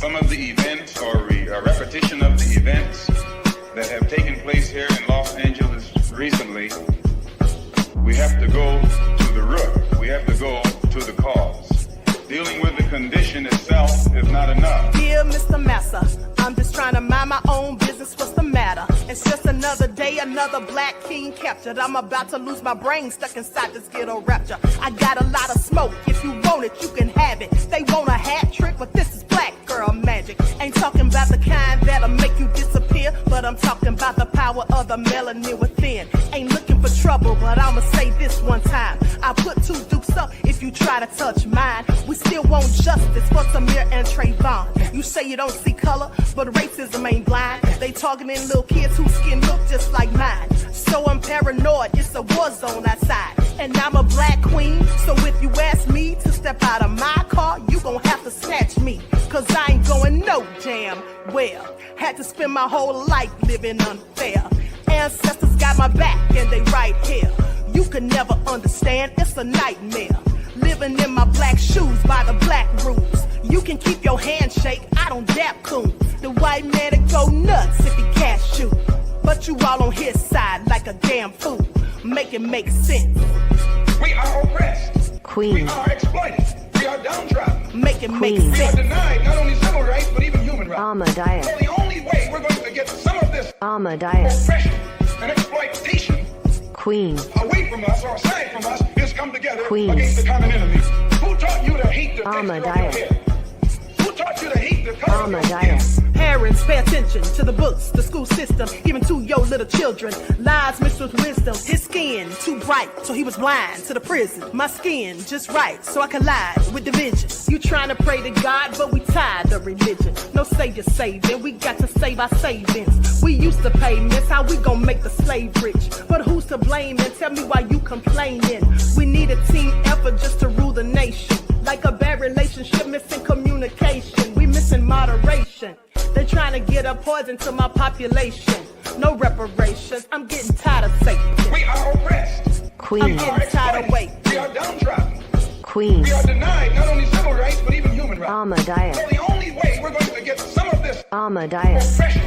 some of the events or a repetition of the events that have taken place here in Los Angeles recently, we have to go to the root. We have to go to the cause. Dealing with the condition itself is not enough. Dear Mr. Massa, I'm just trying to mind my own business. What's the matter? It's just another day, another black king captured. I'm about to lose my brain, stuck inside this ghetto rapture. I got a lot of smoke. If you want it, you can have it. They want a hat trick, but this is black girl magic. Ain't talking about the kind that'll make you disappear, but I'm talking about the power of the melanin within. Ain't looking for trouble, but I'ma say this one time. I put two dukes up if you try to touch mine. We still want justice for Samir and Trayvon. You say you don't see color, but racism ain't blind. They targeting little kids whose skin look just like mine. So I'm paranoid, it's a war zone outside. And I'm a black queen, so if you ask me to step out of my car, you gon' have to snatch me. Cause I ain't going no damn well. Had to spend my whole life living unfair. Ancestors got my back and they right here. You can never understand, it's a nightmare. Living in my black shoes by the black rules. You can keep your handshake, I don't dap coon. The white man that go nuts if he cash you. But you all on his side like a damn fool. Make it make sense. We are oppressed. Queen. We are exploited. We are downtrodden. Make it make We are sense. denied not only civil rights, but even human rights. Ahmadiyyah. So the only way we're going to get some of this Ahmadiyyah. oppression and exploitation Queen. away from us or aside from us is come together Queen. against the common enemy. Who taught you to hate the texture of your Ahmadiyyah. hair? Who taught you to hate the color of your skin? Ahmadiyyah. Parents, pay attention to the books, the school system, even to your little children. Lies mixed with wisdom. His skin too bright, so he was blind to the prison. My skin just right, so I collide with division. You trying to pray to God, but we tired of religion. No savior saving, we got to save our savings. We used to pay miss, how we gon' make the slave rich? But who's to blame, and tell me why you complaining? We need a team effort just to rule the nation. Like a bad relationship, missing communication. We missing moderation. They trying to get a poison to my population. No reparations. I'm getting tired of Satan. We are oppressed. Queen. I'm getting tired of waiting. We are downtrodden. Queen. We are denied not only civil rights, but even human rights. Ahmadiyyah. So the only way we're going to get some of this Ahmadiyyah. oppression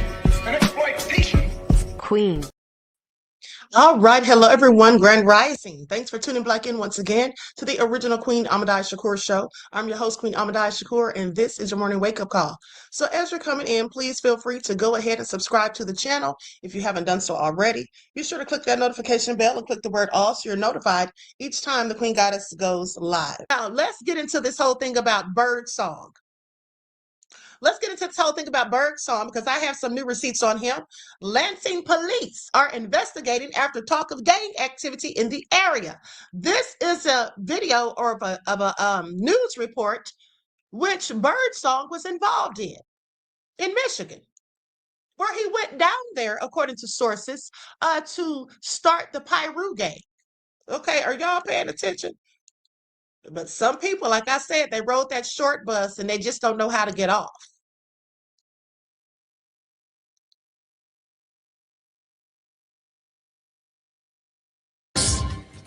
and exploitation. Queen. All right. Hello, everyone. Grand Rising. Thanks for tuning back in once again to the original Queen Ahmadiyyah Shakur show. I'm your host, Queen Ahmadiyyah Shakur, and this is your morning wake-up call. So as you're coming in, please feel free to go ahead and subscribe to the channel if you haven't done so already. Be sure to click that notification bell and click the word all so you're notified each time the Queen Goddess goes live. Now, let's get into this whole thing about Birdsong. Let's get into this whole thing about Birdsong because I have some new receipts on him. Lansing police are investigating after talk of gang activity in the area. This is a video or of a news report which Birdsong was involved in Michigan, where he went down there, according to sources, to start the Pyru gang. Okay, are y'all paying attention? But some people, like I said, they rode that short bus and they just don't know how to get off.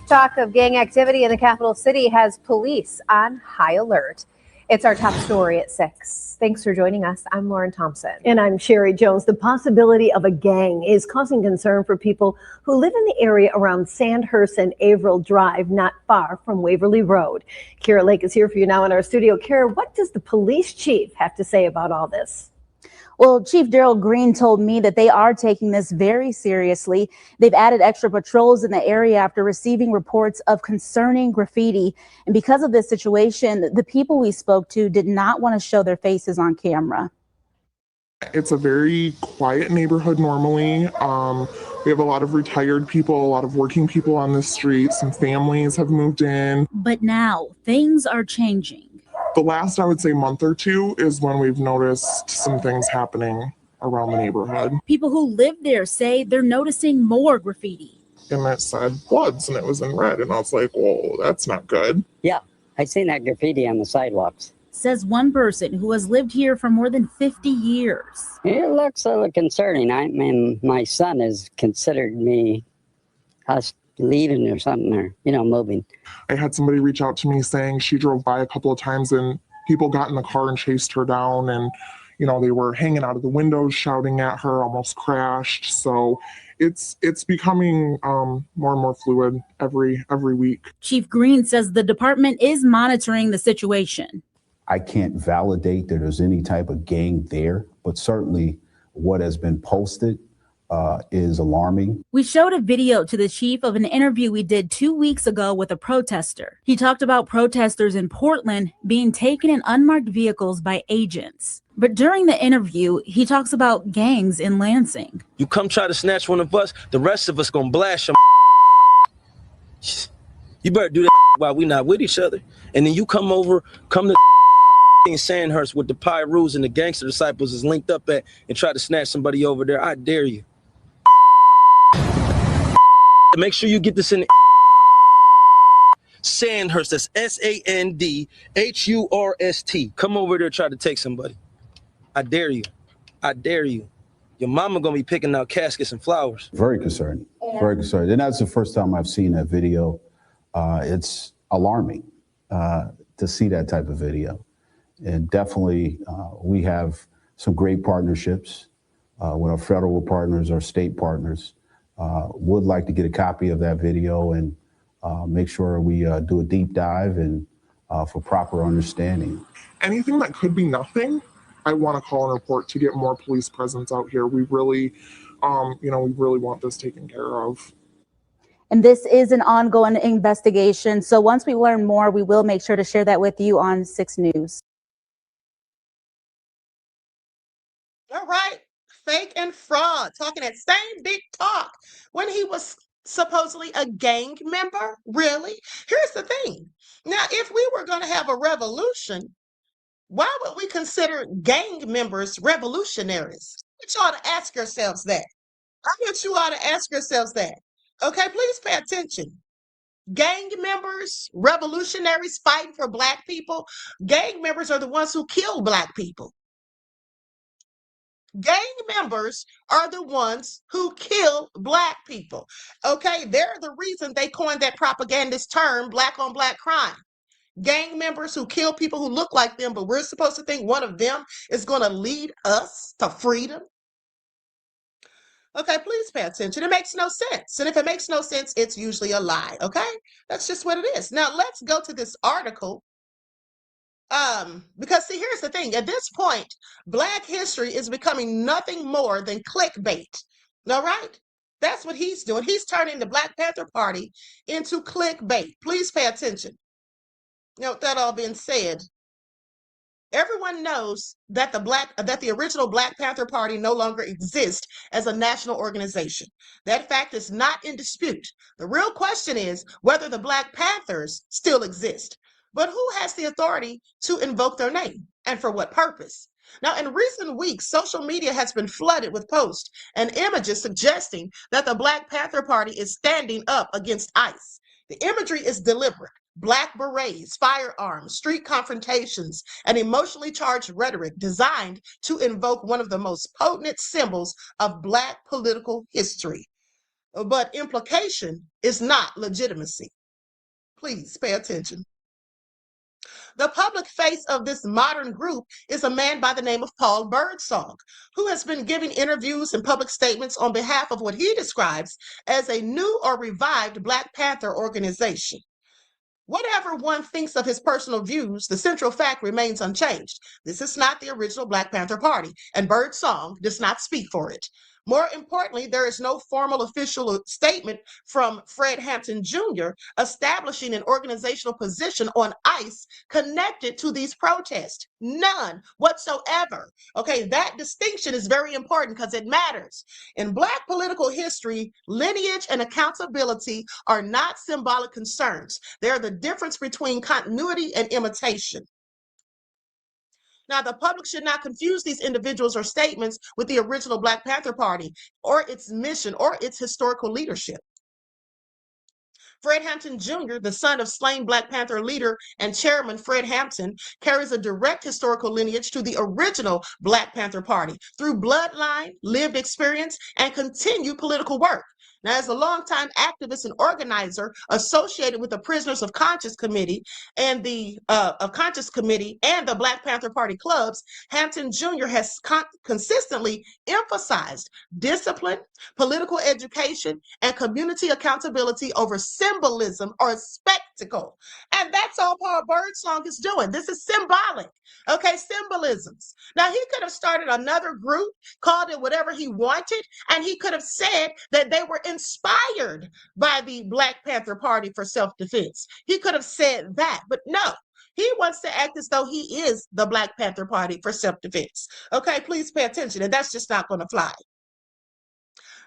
Talk of gang activity in the capital city has police on high alert. It's our top story at 6. Thanks for joining us. I'm Lauren Thompson. And I'm Sherry Jones. The possibility of a gang is causing concern for people who live in the area around Sandhurst and Averill Drive, not far from Waverly Road. Kara Lake is here for you now in our studio. Kara, what does the police chief have to say about all this? Well, Chief Daryl Green told me that they are taking this very seriously. They've added extra patrols in the area after receiving reports of concerning graffiti. And because of this situation, the people we spoke to did not want to show their faces on camera. It's a very quiet neighborhood normally. We have a lot of retired people, a lot of working people on the street. Some families have moved in. But now things are changing. The last, I would say, month or two is when we've noticed some things happening around the neighborhood. People who live there say they're noticing more graffiti. And it said Bloods, and it was in red. And I was like, whoa, that's not good. Yeah, I seen that graffiti on the sidewalks. Says one person who has lived here for more than 50 years. It looks a little concerning. I mean, my son has considered us leaving or something, or, moving. I had somebody reach out to me saying she drove by a couple of times and people got in the car and chased her down and, They were hanging out of the windows, shouting at her, almost crashed. So it's becoming more and more fluid every week. Chief Green says the department is monitoring the situation. I can't validate that there's any type of gang there, but certainly what has been posted is alarming. We showed a video to the chief of an interview we did 2 weeks ago with a protester. He talked about protesters in Portland being taken in unmarked vehicles by agents. But during the interview, he talks about gangs in Lansing. You come try to snatch one of us, the rest of us gonna blast your. You better do that while we not with each other. And then you come to in Sandhurst with the Pyrus and the gangster disciples is linked up at and try to snatch somebody over there. I dare you. Make sure you get this in Sandhurst. That's Sandhurst. Come over there, try to take somebody. I dare you. I dare you. Your mama gonna be picking out caskets and flowers. Very concerning. Very concerning. And that's the first time I've seen that video. It's alarming to see that type of video. And definitely, we have some great partnerships with our federal partners, our state partners. Would like to get a copy of that video and make sure we do a deep dive and for proper understanding. Anything that could be nothing, I want to call and report to get more police presence out here. We really, we really want this taken care of. And this is an ongoing investigation. So once we learn more, we will make sure to share that with you on 6 News. All right. Fake and fraud, talking that same big talk when he was supposedly a gang member. Really? Here's the thing. Now, if we were going to have a revolution, why would we consider gang members revolutionaries? I want you all to ask yourselves that. Okay, please pay attention. Gang members, revolutionaries fighting for Black people. Gang members are the ones who kill Black people. Gang members are the ones who kill Black people. Okay, they're the reason they coined that propagandist term, Black on Black crime. Gang members who kill people who look like them, but we're supposed to think one of them is going to lead us to freedom. Okay, please pay attention. It makes no sense. And if it makes no sense, it's usually a lie. Okay, that's just what it is. Now, let's go to this article. Because see, here's the thing. At this point, Black history is becoming nothing more than clickbait. All right? That's what he's doing. He's turning the Black Panther Party into clickbait. Please pay attention. With that all being said, everyone knows that the original Black Panther Party no longer exists as a national organization. That fact is not in dispute. The real question is whether the Black Panthers still exist. But who has the authority to invoke their name and for what purpose? Now, in recent weeks, social media has been flooded with posts and images suggesting that the Black Panther Party is standing up against ICE. The imagery is deliberate. Black berets, firearms, street confrontations, and emotionally charged rhetoric designed to invoke one of the most potent symbols of Black political history. But implication is not legitimacy. Please pay attention. The public face of this modern group is a man by the name of Paul Birdsong, who has been giving interviews and public statements on behalf of what he describes as a new or revived Black Panther organization. Whatever one thinks of his personal views, the central fact remains unchanged. This is not the original Black Panther Party, and Birdsong does not speak for it. More importantly, there is no formal official statement from Fred Hampton Jr. establishing an organizational position on ICE connected to these protests. None whatsoever. Okay, that distinction is very important because it matters. In Black political history, lineage and accountability are not symbolic concerns. They are the difference between continuity and imitation. Now, the public should not confuse these individuals or statements with the original Black Panther Party or its mission or its historical leadership. Fred Hampton Jr., the son of slain Black Panther leader and chairman Fred Hampton, carries a direct historical lineage to the original Black Panther Party through bloodline, lived experience, and continued political work. Now, as a longtime activist and organizer associated with the Prisoners of Conscience Committee and the Black Panther Party clubs, Hampton Jr. has consistently emphasized discipline, political education, and community accountability over symbolism or spectacle. And that's all Paul Birdsong is doing. This is symbolic. Okay, symbolisms. Now, he could have started another group, called it whatever he wanted, and he could have said that they were inspired by the Black Panther Party for self-defense. He could have said that, but no. He wants to act as though he is the Black Panther Party for self-defense. Okay, please pay attention, and that's just not going to fly.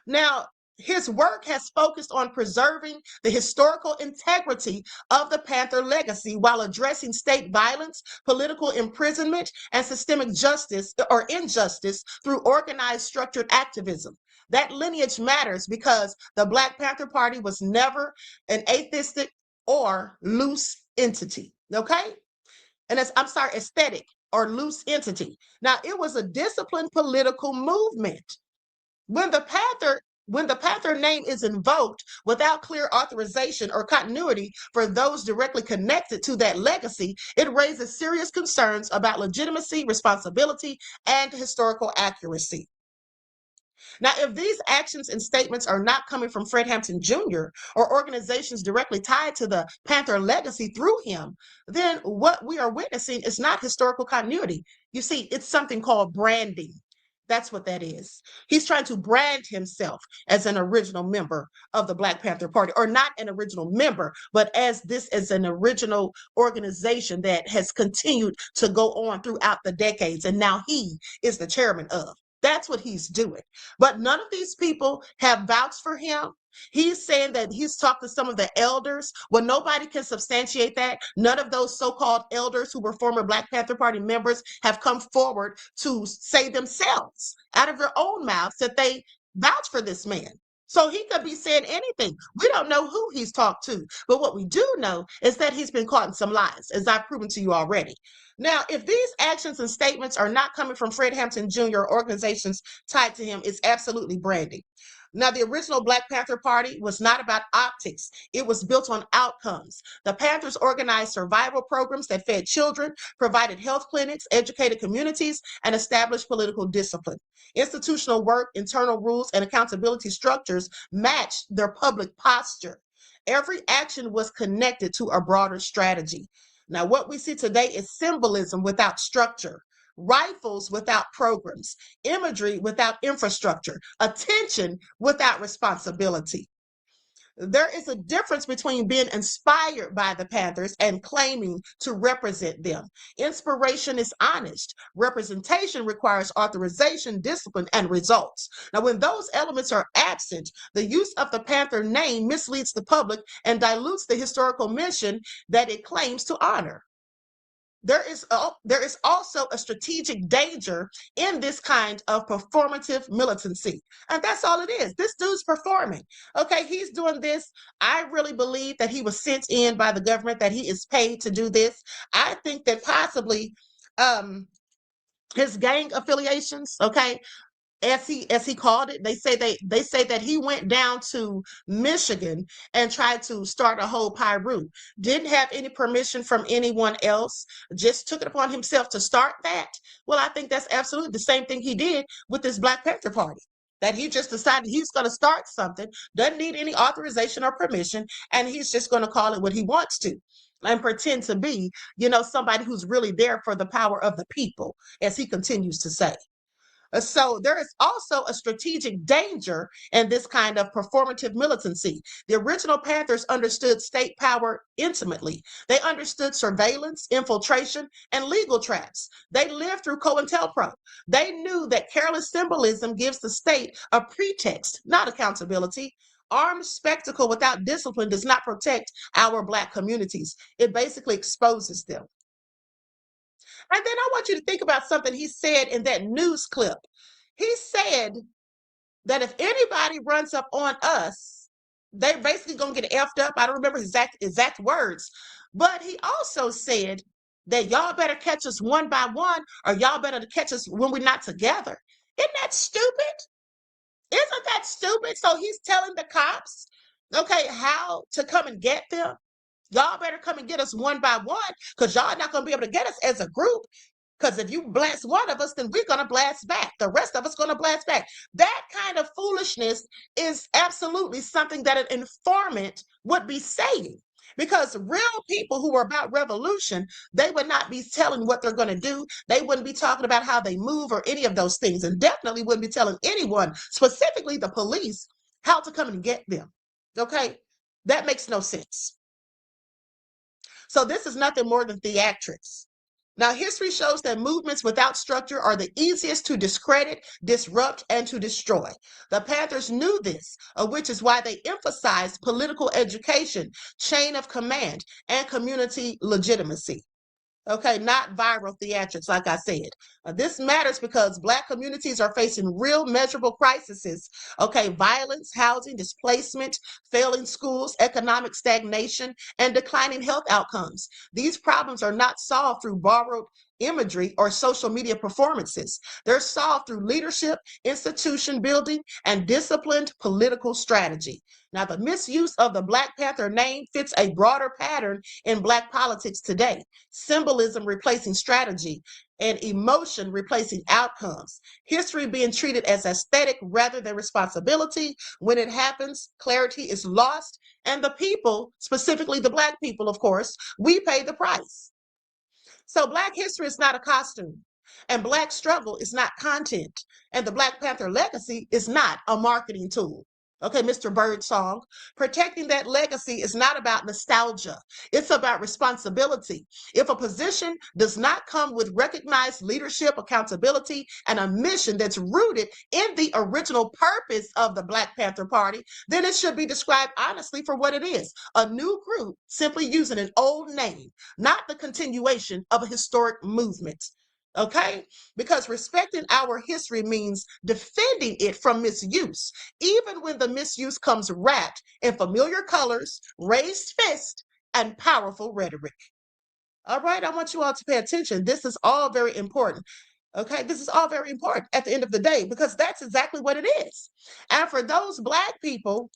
Now, his work has focused on preserving the historical integrity of the Panther legacy while addressing state violence, political imprisonment, and systemic justice or injustice through organized, structured activism. That lineage matters because the Black Panther Party was never an atheistic or loose entity, okay? And aesthetic or loose entity. Now, it was a disciplined political movement. When the Panther name is invoked without clear authorization or continuity for those directly connected to that legacy, it raises serious concerns about legitimacy, responsibility, and historical accuracy. Now, if these actions and statements are not coming from Fred Hampton Jr. or organizations directly tied to the Panther legacy through him, then what we are witnessing is not historical continuity. You see, it's something called branding. That's what that is. He's trying to brand himself as an original member of the Black Panther Party, or not an original member, but as an original organization that has continued to go on throughout the decades. And now he is the chairman of. That's what he's doing. But none of these people have vouched for him. He's saying that he's talked to some of the elders. Well, nobody can substantiate that. None of those so-called elders who were former Black Panther Party members have come forward to say themselves out of their own mouths that they vouch for this man. So he could be saying anything. We don't know who he's talked to. But what we do know is that he's been caught in some lies, as I've proven to you already. Now, if these actions and statements are not coming from Fred Hampton Jr. or organizations tied to him, it's absolutely branding. Now, the original Black Panther Party was not about optics. It was built on outcomes. The Panthers organized survival programs that fed children, provided health clinics, educated communities, and established political discipline. Institutional work, internal rules, and accountability structures matched their public posture. Every action was connected to a broader strategy. Now, what we see today is symbolism without structure. Rifles without programs, imagery without infrastructure, attention without responsibility. There is a difference between being inspired by the Panthers and claiming to represent them. Inspiration is honest. Representation requires authorization, discipline, and results. Now, when those elements are absent, the use of the Panther name misleads the public and dilutes the historical mission that it claims to honor. There is also a strategic danger in this kind of performative militancy. And that's all it is. This dude's performing. Okay, he's doing this. I really believe that he was sent in by the government, that he is paid to do this. I think that possibly his gang affiliations, okay, as he called it, they say that he went down to Michigan and tried to start a whole Pyru. Didn't have any permission from anyone else, just took it upon himself to start that. Well, I think that's absolutely the same thing he did with this Black Panther Party, that he just decided he's going to start something, doesn't need any authorization or permission, and he's just going to call it what he wants to and pretend to be, somebody who's really there for the power of the people, as he continues to say. So there is also a strategic danger in this kind of performative militancy. The original Panthers understood state power intimately. They understood surveillance, infiltration, and legal traps. They lived through COINTELPRO. They knew that careless symbolism gives the state a pretext, not accountability. Armed spectacle without discipline does not protect our Black communities. It basically exposes them. And then I want you to think about something he said in that news clip. He said that if anybody runs up on us, they're basically going to get effed up. I don't remember exact words. But he also said that y'all better catch us one by one, or y'all better catch us when we're not together. Isn't that stupid? Isn't that stupid? So he's telling the cops, okay, how to come and get them. Y'all better come and get us one by one, because y'all not going to be able to get us as a group. Because if you blast one of us, then we're going to blast back. The rest of us going to blast back. That kind of foolishness is absolutely something that an informant would be saying. Because real people who are about revolution, they would not be telling what they're going to do. They wouldn't be talking about how they move or any of those things, and definitely wouldn't be telling anyone, specifically the police, how to come and get them. Okay? That makes no sense. So this is nothing more than theatrics. Now, history shows that movements without structure are the easiest to discredit, disrupt, and to destroy. The Panthers knew this, which is why they emphasized political education, chain of command, and community legitimacy. Okay, not viral theatrics, like I said. This matters because Black communities are facing real measurable crises. Okay, violence, housing, displacement, failing schools, economic stagnation, and declining health outcomes. These problems are not solved through borrowed imagery or social media performances. They're solved through leadership, institution building, and disciplined political strategy. Now, the misuse of the Black Panther name fits a broader pattern in Black politics today. Symbolism replacing strategy, and emotion replacing outcomes. History being treated as aesthetic rather than responsibility. When it happens, clarity is lost, and the people, specifically the Black people, of course, we pay the price. So Black history is not a costume, and Black struggle is not content, and the Black Panther legacy is not a marketing tool. Okay, Mr. Birdsong, protecting that legacy is not about nostalgia. It's about responsibility. If a position does not come with recognized leadership, accountability, and a mission that's rooted in the original purpose of the Black Panther Party, then it should be described honestly for what it is, a new group simply using an old name, not the continuation of a historic movement. Okay? Because respecting our history means defending it from misuse, even when the misuse comes wrapped in familiar colors, raised fists, and powerful rhetoric. All right, I want you all to pay attention. This is all very important. Okay, this is all very important at the end of the day, because that's exactly what it is. And for those Black people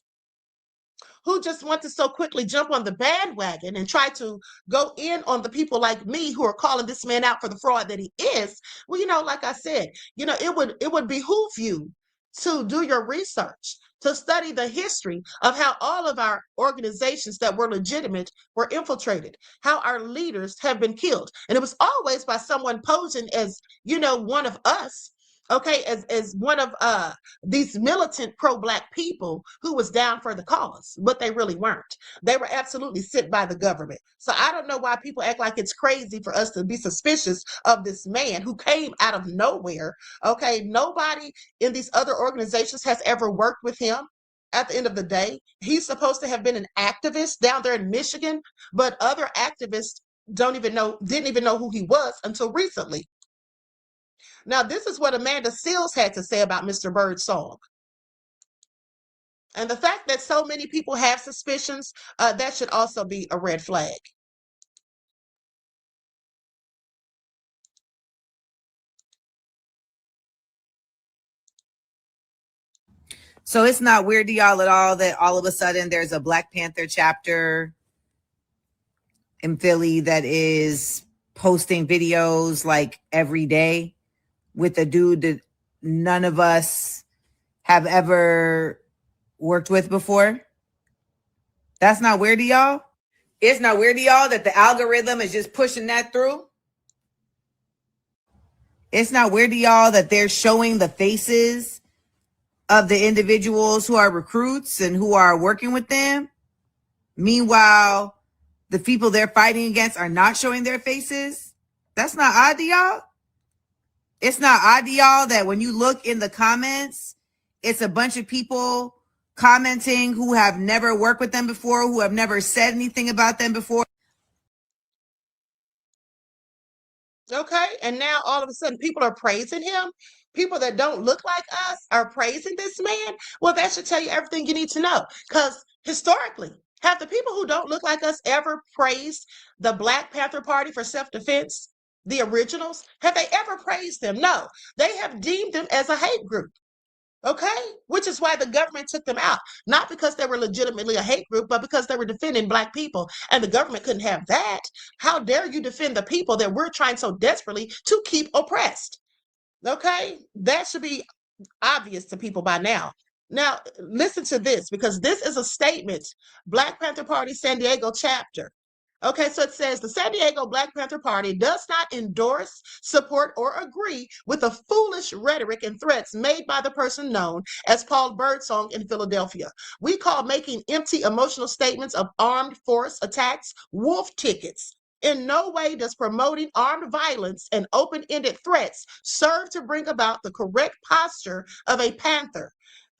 who just want to so quickly jump on the bandwagon and try to go in on the people like me who are calling this man out for the fraud that he is, well, like I said, it would behoove you to do your research, to study the history of how all of our organizations that were legitimate were infiltrated, how our leaders have been killed. And it was always by someone posing as, one of us, okay, as one of these militant pro-Black people who was down for the cause, but they really weren't. They were absolutely sent by the government. So I don't know why people act like it's crazy for us to be suspicious of this man who came out of nowhere. Okay, nobody in these other organizations has ever worked with him. At the end of the day, he's supposed to have been an activist down there in Michigan, but other activists didn't even know who he was until recently. Now, this is what Amanda Seales had to say about Mr. Birdsong. And the fact that so many people have suspicions, that should also be a red flag. So it's not weird to y'all at all that all of a sudden there's a Black Panther chapter in Philly that is posting videos like every day with a dude that none of us have ever worked with before? That's not weird to y'all? It's not weird to y'all that the algorithm is just pushing that through? It's not weird to y'all that they're showing the faces of the individuals who are recruits and who are working with them? Meanwhile, the people they're fighting against are not showing their faces? That's not odd to y'all? It's not odd to y'all that when you look in the comments, it's a bunch of people commenting who have never worked with them before, who have never said anything about them before. Okay, and now all of a sudden people are praising him. People that don't look like us are praising this man. Well, that should tell you everything you need to know. Because historically, have the people who don't look like us ever praised the Black Panther Party for self-defense? The originals? Have they ever praised them? No, they have deemed them as a hate group. Okay, which is why the government took them out, not because they were legitimately a hate group, but because they were defending Black people, and the government couldn't have that. How dare you defend the people that we're trying so desperately to keep oppressed? Okay, that should be obvious to people by now. Now, listen to this, because this is a statement. Black Panther Party San Diego chapter. Okay, so it says the San Diego Black Panther Party does not endorse, support, or agree with the foolish rhetoric and threats made by the person known as Paul Birdsong in Philadelphia. We call making empty emotional statements of armed force attacks wolf tickets. In no way does promoting armed violence and open-ended threats serve to bring about the correct posture of a panther.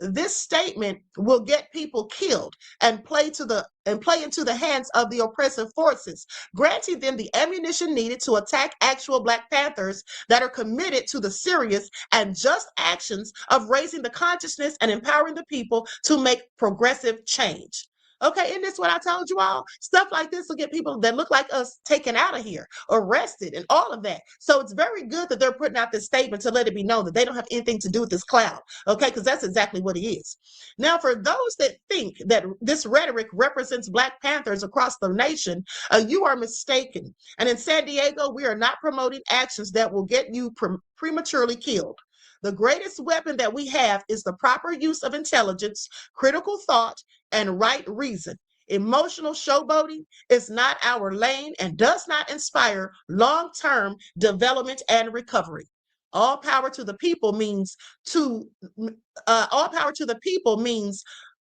This statement will get people killed and play into the hands of the oppressive forces, granting them the ammunition needed to attack actual Black Panthers that are committed to the serious and just actions of raising the consciousness and empowering the people to make progressive change. Okay, isn't this what I told you all? Stuff like this will get people that look like us taken out of here, arrested, and all of that. So it's very good that they're putting out this statement to let it be known that they don't have anything to do with this cloud. Okay, because that's exactly what it is. Now, for those that think that this rhetoric represents Black Panthers across the nation, you are mistaken. And in San Diego, we are not promoting actions that will get you prematurely killed. The greatest weapon that we have is the proper use of intelligence, critical thought, and right reason. Emotional showboating is not our lane and does not inspire long-term development and recovery. All power to the people means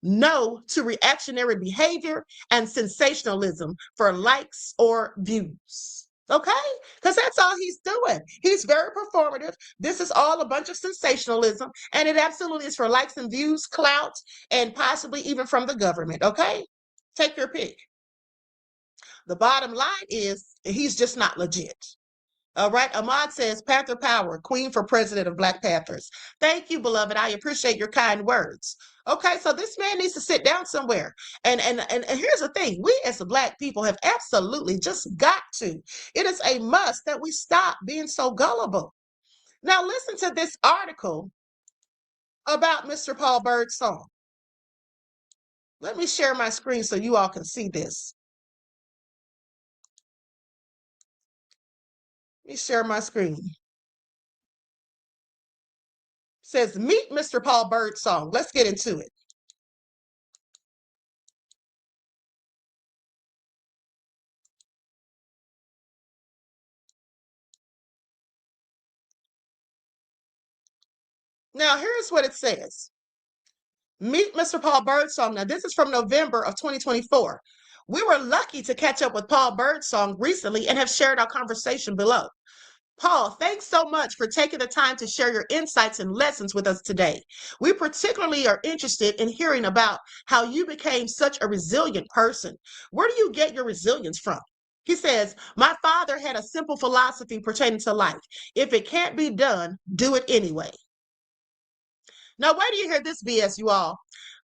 no to reactionary behavior and sensationalism for likes or views. Okay? Because that's all he's doing. He's very performative. This is all a bunch of sensationalism, and it absolutely is for likes and views, clout, and possibly even from the government. Okay? Take your pick. The bottom line is he's just not legit. All right. Ahmad says, Panther Power, Queen for President of Black Panthers. Thank you, beloved. I appreciate your kind words. Okay, so this man needs to sit down somewhere. And here's the thing. We as the Black people have absolutely just got to. It is a must that we stop being so gullible. Now listen to this article about Mr. Paul Birdsong. Let me share my screen so you all can see this. Let me share my screen. It says, meet Mr. Paul Birdsong. Let's get into it. Now, here's what it says. Meet Mr. Paul Birdsong. Now, this is from November of 2024. We were lucky to catch up with Paul Birdsong recently and have shared our conversation below. Paul, thanks so much for taking the time to share your insights and lessons with us today. We particularly are interested in hearing about how you became such a resilient person. Where do you get your resilience from? He says, my father had a simple philosophy pertaining to life. If it can't be done, do it anyway. Now, where do you hear this BS, you all?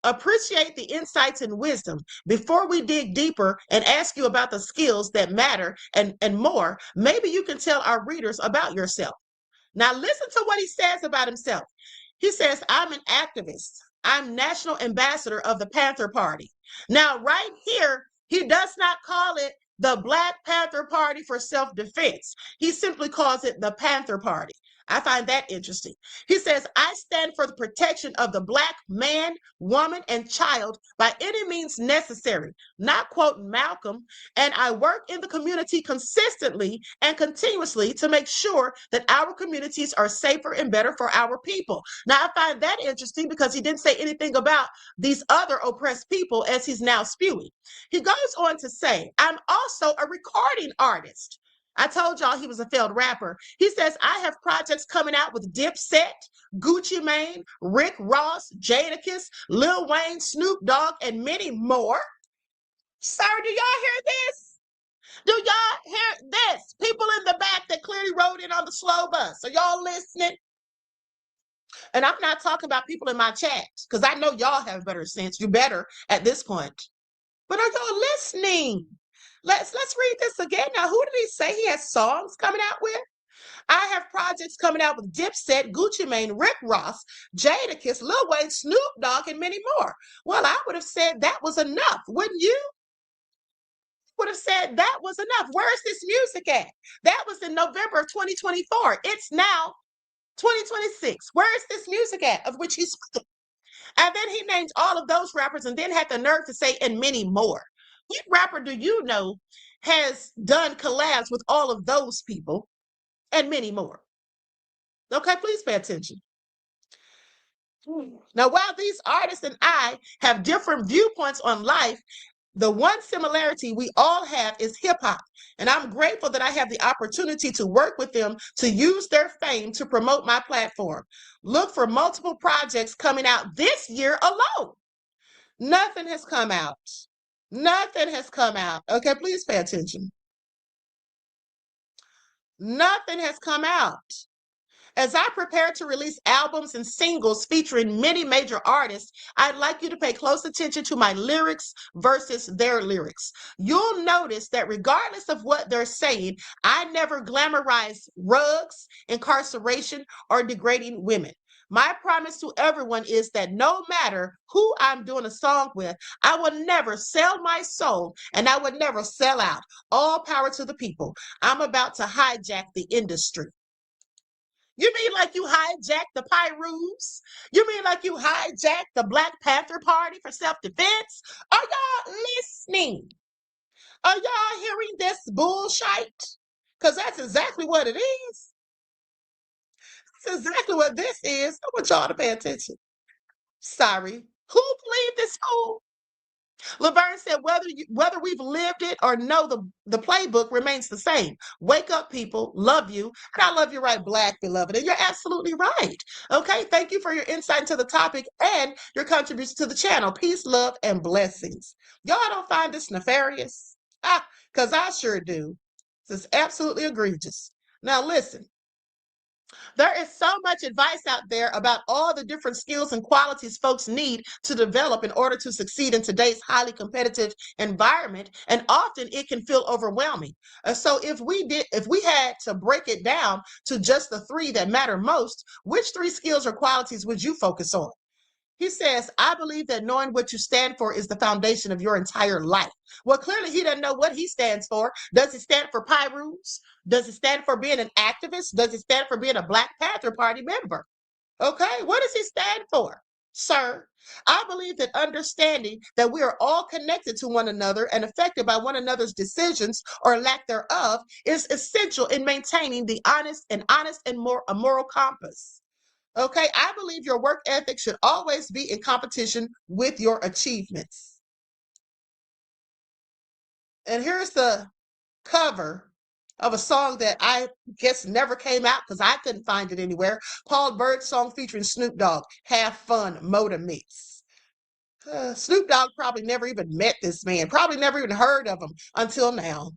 Appreciate the insights and wisdom. Before we dig deeper and ask you about the skills that matter and more, maybe you can tell our readers about yourself. Now, listen to what he says about himself. He says, I'm an activist. I'm national ambassador of the Panther Party. Now, right here, he does not call it the Black Panther Party for Self-Defense. He simply calls it the Panther Party. I find that interesting. He says, I stand for the protection of the Black man, woman, and child by any means necessary, not quoting Malcolm, and I work in the community consistently and continuously to make sure that our communities are safer and better for our people. Now, I find that interesting because he didn't say anything about these other oppressed people as he's now spewing. He goes on to say, I'm also a recording artist. I told y'all he was a failed rapper. He says, I have projects coming out with Dipset, Gucci Mane, Rick Ross, Jadakiss, Lil Wayne, Snoop Dogg, and many more. Sir, do y'all hear this? Do y'all hear this? People in the back that clearly rode in on the slow bus. Are y'all listening? And I'm not talking about people in my chat because I know y'all have better sense. You better at this point. But are y'all listening? Let's read this again. Now, who did he say he has songs coming out with? I have projects projects coming out with Dipset, Gucci Mane, Rick Ross, Jadakiss, Lil Wayne, Snoop Dogg, and many more. Well, I would have said that was enough, wouldn't you? Would have said that was enough. Where is this music at? That was in November of 2024. It's now 2026. Where is this music at of which he spoke? And then he named all of those rappers and then had the nerve to say, and many more. What rapper do you know has done collabs with all of those people and many more? Okay, please pay attention. Now, while these artists and I have different viewpoints on life, the one similarity we all have is hip hop. And I'm grateful that I have the opportunity to work with them to use their fame to promote my platform. Look for multiple projects coming out this year alone. Nothing has come out. Nothing has come out. Okay, please pay attention. Nothing has come out. As I prepare to release albums and singles featuring many major artists, I'd like you to pay close attention to my lyrics versus their lyrics. You'll notice that regardless of what they're saying, I never glamorize drugs, incarceration, or degrading women. My promise to everyone is that no matter who I'm doing a song with, I will never sell my soul and I would never sell out. All power to the people. I'm about to hijack the industry. You mean like you hijacked the Pyrus? You mean like you hijacked the Black Panther Party for self-defense? Are y'all listening? Are y'all hearing this bullshit? Because that's exactly what it is. That's exactly what this is. I want y'all to pay attention. Sorry. Who believed this fool? Laverne said, whether we've lived it or know the playbook remains the same. Wake up, people. Love you. And I love you right, Black beloved. And you're absolutely right. Okay, thank you for your insight into the topic and your contribution to the channel. Peace, love, and blessings. Y'all don't find this nefarious? Because I sure do. This is absolutely egregious. Now listen. There is so much advice out there about all the different skills and qualities folks need to develop in order to succeed in today's highly competitive environment, and often it can feel overwhelming. So if we had to break it down to just the three that matter most, which three skills or qualities would you focus on? He says, I believe that knowing what you stand for is the foundation of your entire life. Well, clearly he doesn't know what he stands for. Does he stand for Pyrus? Does it stand for being an activist? Does it stand for being a Black Panther Party member? Okay, what does he stand for? Sir, I believe that understanding that we are all connected to one another and affected by one another's decisions or lack thereof is essential in maintaining the honest and a moral compass. Okay, I believe your work ethic should always be in competition with your achievements. And here's the cover of a song that I guess never came out because I couldn't find it anywhere, called Birdsong featuring Snoop Dogg, Have Fun, Motor Mix. Snoop Dogg probably never even met this man, probably never even heard of him until now.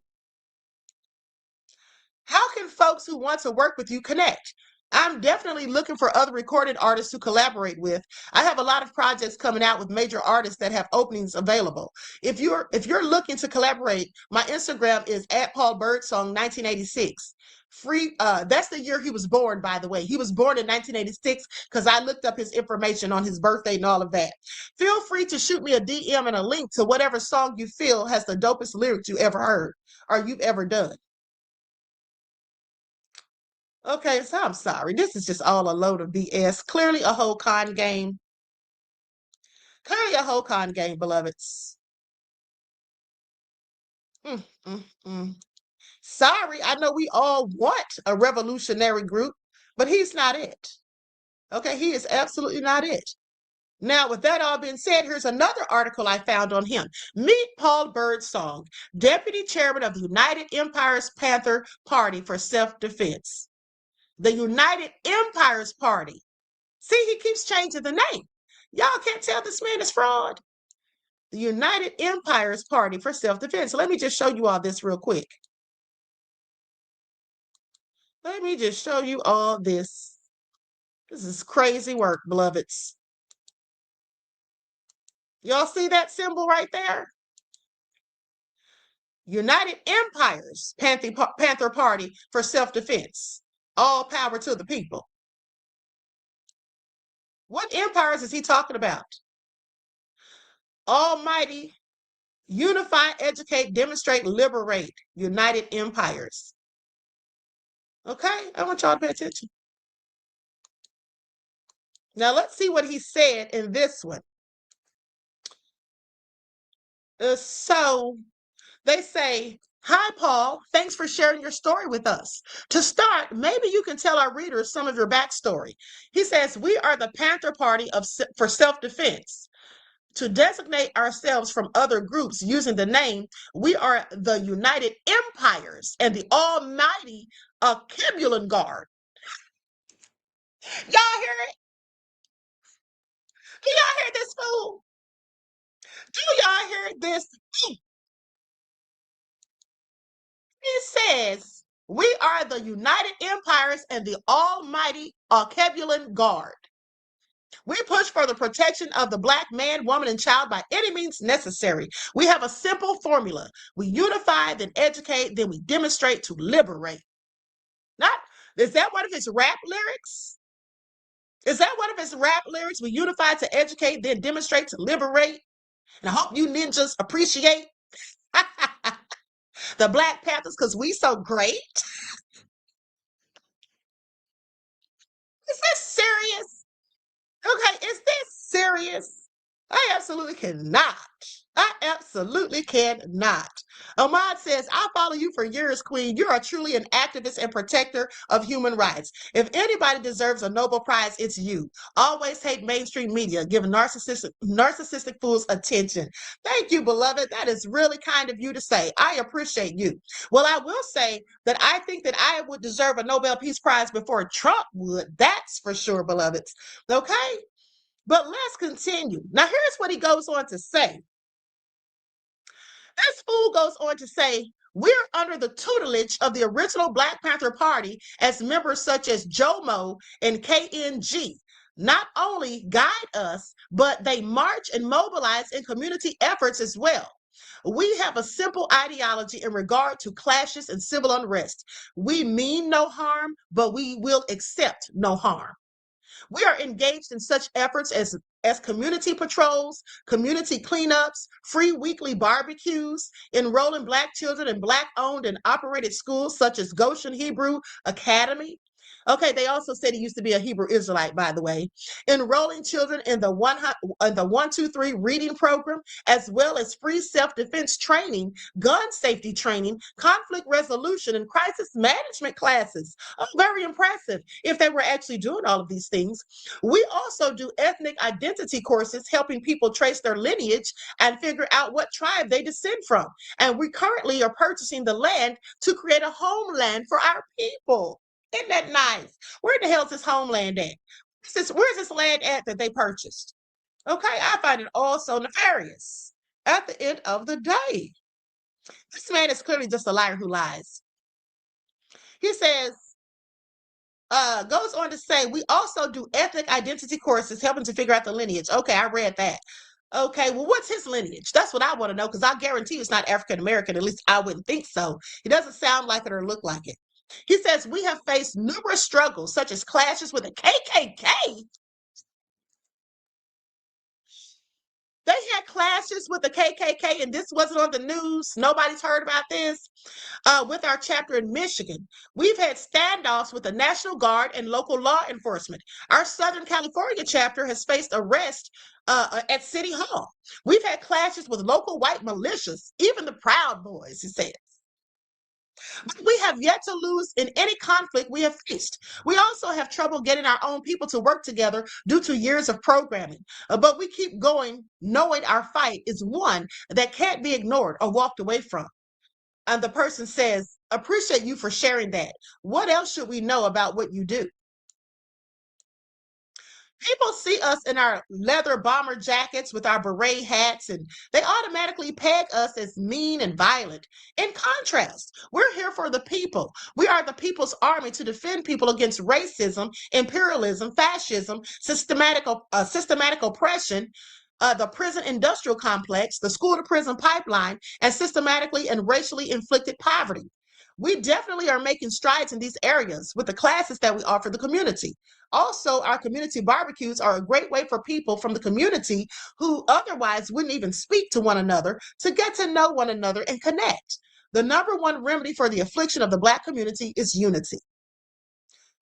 How can folks who want to work with you connect? I'm definitely looking for other recorded artists to collaborate with. I have a lot of projects coming out with major artists that have openings available. If you're looking to collaborate, my Instagram is @PaulBirdsong 1986. Free. That's the year he was born, by the way. He was born in 1986 because I looked up his information on his birthday and all of that. Feel free to shoot me a DM and a link to whatever song you feel has the dopest lyrics you ever heard or you've ever done. Okay, so I'm sorry. This is just all a load of BS. Clearly a whole con game. Clearly a whole con game, beloveds. Sorry, I know we all want a revolutionary group, but he's not it. Okay, he is absolutely not it. Now, with that all being said, here's another article I found on him. Meet Paul Birdsong, Deputy Chairman of the United Empires Panther Party for Self-Defense. The United Empires Party. See, he keeps changing the name. Y'all can't tell this man is fraud. The United Empires Party for Self-Defense. Let me just show you all this real quick. Let me just show you all this. This is crazy work, beloveds. Y'all see that symbol right there? United Empires Panther Party for Self-Defense. all power to the people. What empires is he talking about? Almighty, unify, educate, demonstrate, liberate, united empires. Okay, I want y'all to pay attention. Now let's see what he said in this one. So they say, hi, Paul. Thanks for sharing your story with us. To start, maybe you can tell our readers some of your backstory. He says, we are the Panther Party for self-defense. To designate ourselves from other groups using the name, we are the United Empires and the Almighty Kibulan Guard. Y'all hear it? Do y'all hear this fool? Do y'all hear this? It says, we are the United Empires and the Almighty Kibulan Guard. We push for the protection of the Black man, woman, and child by any means necessary. We have a simple formula. We unify, then educate, then we demonstrate to liberate. Is that one of his rap lyrics? Is that one of his rap lyrics? We unify to educate, then demonstrate to liberate. And I hope you ninjas appreciate the Black Panthers because we so great. Is this serious? Okay, is this serious? I absolutely cannot. I absolutely cannot. Ahmad says, I follow you for years, Queen. You are truly an activist and protector of human rights. If anybody deserves a Nobel Prize, it's you. Always hate mainstream media, giving narcissistic fools attention. Thank you, beloved. That is really kind of you to say. I appreciate you. Well, I will say that I think that I would deserve a Nobel Peace Prize before Trump would. That's for sure, beloveds. Okay? But let's continue. Now, here's what he goes on to say. This fool goes on to say, we're under the tutelage of the original Black Panther Party as members such as JOMO and KNG not only guide us, but they march and mobilize in community efforts as well. We have a simple ideology in regard to clashes and civil unrest. We mean no harm, but we will accept no harm. We are engaged in such efforts as community patrols, community cleanups, free weekly barbecues, enrolling Black children in Black-owned and operated schools such as Goshen Hebrew Academy. Okay, they also said he used to be a Hebrew Israelite, by the way. Enrolling children in the 1-2-3 reading program, as well as free self-defense training, gun safety training, conflict resolution, and crisis management classes. Oh, very impressive if they were actually doing all of these things. We also do ethnic identity courses, helping people trace their lineage and figure out what tribe they descend from. And we currently are purchasing the land to create a homeland for our people. Isn't that nice? Where the hell is this homeland at? Where's this land at that they purchased? Okay, I find it all so nefarious. At the end of the day, this man is clearly just a liar who lies. He says, goes on to say, we also do ethnic identity courses, helping to figure out the lineage. Okay, I read that. Okay, well, what's his lineage? That's what I want to know, because I guarantee it's not African American. At least I wouldn't think so. He doesn't sound like it or look like it. He says, we have faced numerous struggles, such as clashes with the KKK. They had clashes with the KKK, and this wasn't on the news. Nobody's heard about this. With our chapter in Michigan, we've had standoffs with the National Guard and local law enforcement. Our Southern California chapter has faced arrest at City Hall. We've had clashes with local white militias, even the Proud Boys, he says. But we have yet to lose in any conflict we have faced. We also have trouble getting our own people to work together due to years of programming. But we keep going, knowing our fight is one that can't be ignored or walked away from. And the person says, appreciate you for sharing that. What else should we know about what you do? People see us in our leather bomber jackets with our beret hats, and they automatically peg us as mean and violent. In contrast, we're here for the people. We are the people's army to defend people against racism, imperialism, fascism, systematic oppression, the prison industrial complex, the school to prison pipeline, and systematically and racially inflicted poverty. We definitely are making strides in these areas with the classes that we offer the community. Also, our community barbecues are a great way for people from the community who otherwise wouldn't even speak to one another to get to know one another and connect. The number one remedy for the affliction of the Black community is unity.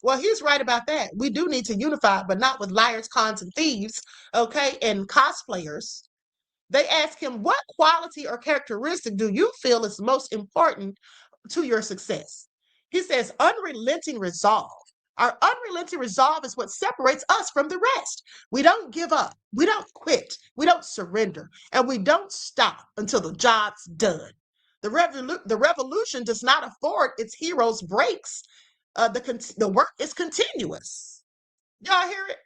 Well, he's right about that. We do need to unify, but not with liars, cons, and thieves, okay, and cosplayers. They ask him, what quality or characteristic do you feel is most important to your success? He says, unrelenting resolve. Our unrelenting resolve is what separates us from the rest. We don't give up. We don't quit. We don't surrender. And we don't stop until the job's done. The revolution does not afford its heroes breaks. The work is continuous. Y'all hear it?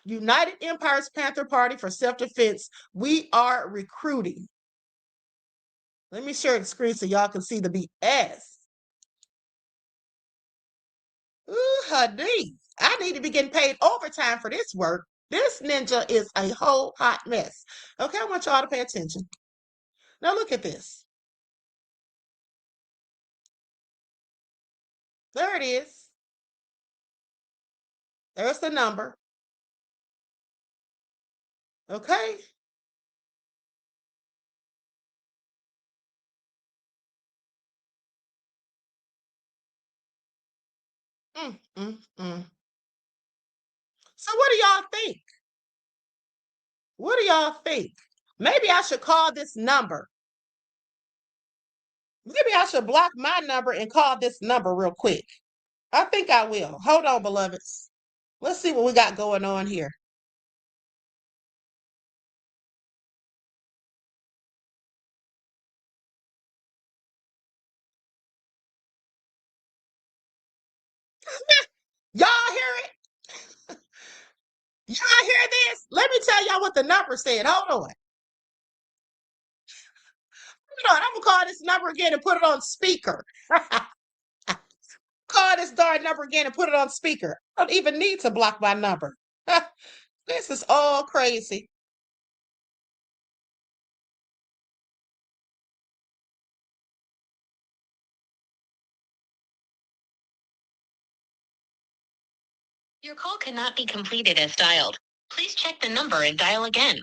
United Empire's Panther Party for Self-Defense. We are recruiting. Let me share the screen so y'all can see the BS. Ooh, honey, I need to be getting paid overtime for this work. This ninja is a whole hot mess. Okay, I want y'all to pay attention. Now look at this. There it is. There's the number. Okay. Mm, mm, mm. So what do y'all think? What do y'all think? Maybe I should call this number. Maybe I should block my number and call this number real quick. I think I will. Hold on, beloveds. Let's see what we got going on here. Y'all hear it? Y'all hear this? Let me tell y'all what the number said. Hold on. I'm gonna call this number again and put it on speaker. Call this darn number again and put it on speaker. I don't even need to block my number. This is all crazy. Your call cannot be completed as dialed. Please check the number and dial again.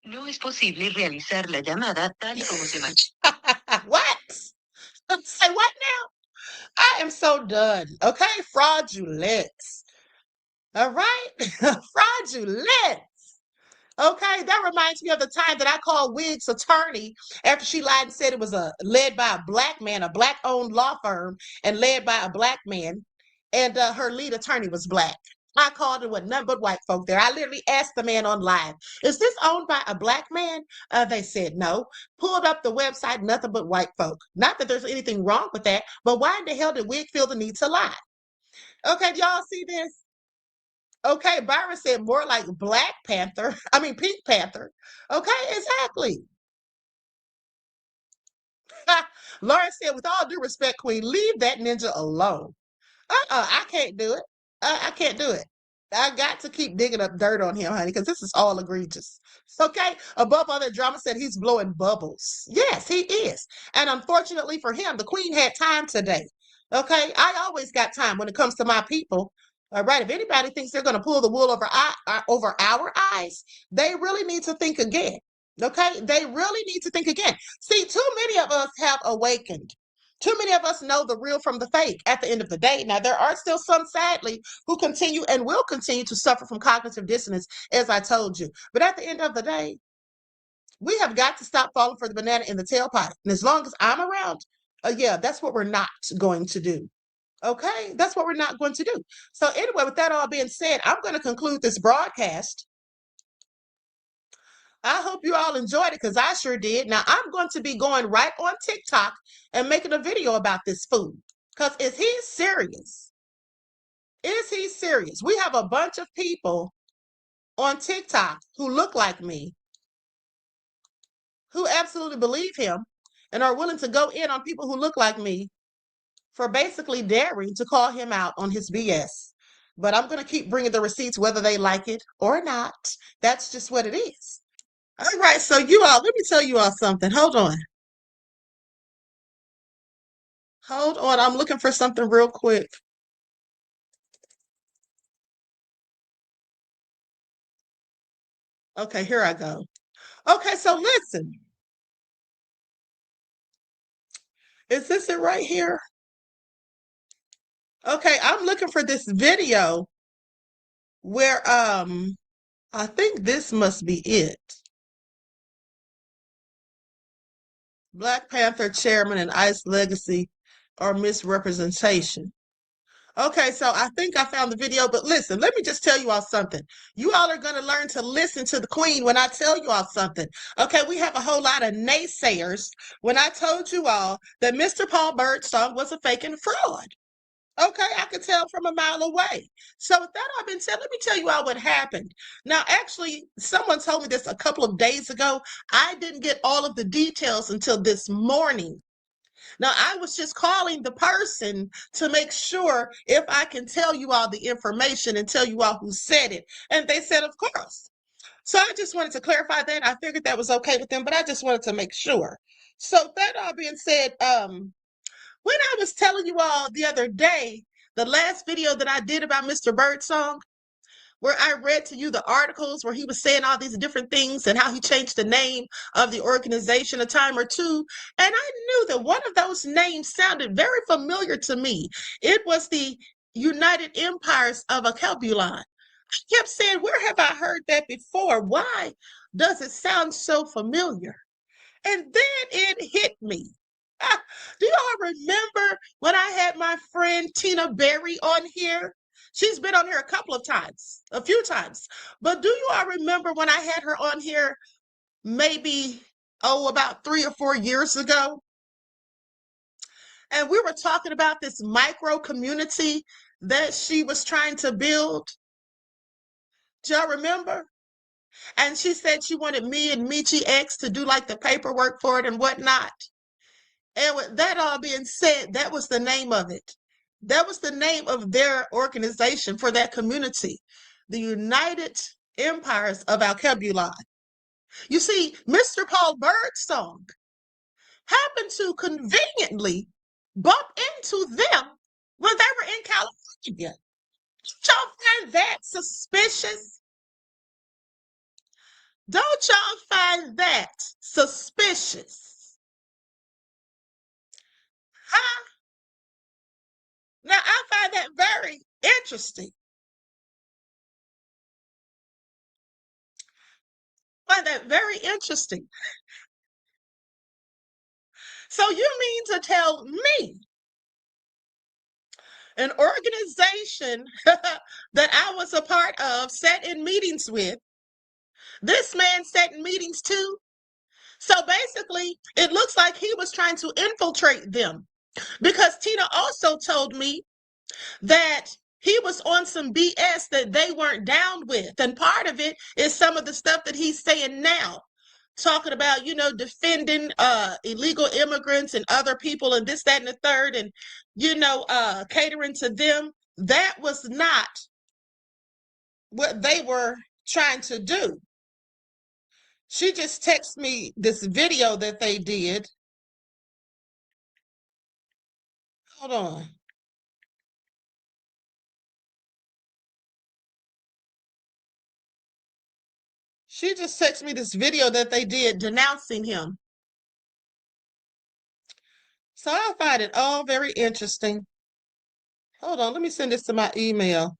No es posible realizar la llamada tal y como se marcó. What? Say what now? I am so done. Okay, fraudulent. All right, fraudulent. Okay, that reminds me of the time that I called Wig's attorney after she lied and said it was led by a black man, a black-owned law firm, and led by a black man, and her lead attorney was black. I called it with none but white folk there. I literally asked the man on live, "Is this owned by a black man?" They said no. Pulled up the website, nothing but white folk. Not that there's anything wrong with that, but why in the hell did Wig feel the need to lie? Okay, do y'all see this? Okay, Byron said more like Black Panther. I mean, Pink Panther. Okay, exactly. Lauren said, with all due respect, Queen, leave that ninja alone. I can't do it. I can't do it. I got to keep digging up dirt on him, honey, because this is all egregious. Okay? Above all that drama said he's blowing bubbles. Yes, he is. And unfortunately for him, the Queen had time today. Okay? I always got time when it comes to my people. All right, if anybody thinks they're going to pull the wool over our eyes, they really need to think again. Okay, they really need to think again. See, too many of us have awakened. Too many of us know the real from the fake at the end of the day. Now, there are still some, sadly, who continue and will continue to suffer from cognitive dissonance, as I told you. But at the end of the day, we have got to stop falling for the banana in the tailpipe. And as long as I'm around, yeah, that's what we're not going to do. Okay, that's what we're not going to do. So anyway, with that all being said, I'm going to conclude this broadcast. I hope you all enjoyed it because I sure did. Now I'm going to be going right on TikTok and making a video about this food. Because is he serious? Is he serious? We have a bunch of people on TikTok who look like me, who absolutely believe him and are willing to go in on people who look like me for basically daring to call him out on his BS. But I'm going to keep bringing the receipts whether they like it or not. That's just what it is. All right, so you all, let me tell you all something. Hold on. Hold on, I'm looking for something real quick. Okay, here I go. Okay, so listen. Is this it right here? Okay, I'm looking for this video where I think this must be it. Black Panther chairman and ICE legacy or misrepresentation. Okay, so I think I found the video, but listen, let me just tell you all something. You all are going to learn to listen to the queen when I tell you all something. Okay, we have a whole lot of naysayers when I told you all that Mr. Paul Birdsong was a fake and fraud. Okay, I could tell from a mile away. So with that all been said, let me tell you all what happened. Now, actually, someone told me this a couple of days ago. I didn't get all of the details until this morning. Now, I was just calling the person to make sure if I can tell you all the information and tell you all who said it. And they said, of course. So I just wanted to clarify that. I figured that was okay with them, but I just wanted to make sure. So that all being said, when I was telling you all the other day, the last video that I did about Mr. Birdsong, where I read to you the articles where he was saying all these different things and how he changed the name of the organization a time or two. And I knew that one of those names sounded very familiar to me. It was the United Empires of Ahmadiyyah. I kept saying, where have I heard that before? Why does it sound so familiar? And then it hit me. Do you all remember when I had my friend Tina Berry on here? She's been on here a few times. But do you all remember when I had her on here maybe, about 3 or 4 years ago? And we were talking about this micro community that she was trying to build. Do y'all remember? And she said she wanted me and Michi X to do like the paperwork for it and whatnot. And with that all being said, that was the name of it. That was the name of their organization for that community, the United Empires of Ahmadiyyah. You see, Mr. Paul Birdsong happened to conveniently bump into them when they were in California. Don't y'all find that suspicious? Don't y'all find that suspicious? Huh? Now, I find that very interesting. I find that very interesting. So you mean to tell me an organization that I was a part of, sat in meetings with, this man sat in meetings too? So basically, it looks like he was trying to infiltrate them, because Tina also told me that he was on some BS that they weren't down with. And part of it is some of the stuff that he's saying now, talking about, defending illegal immigrants and other people and this, that, and the third, and, catering to them. That was not what they were trying to do. She just texted me this video that they did. Hold on. She just texted me this video that they did denouncing him. So I find it all very interesting. Hold on, let me send this to my email.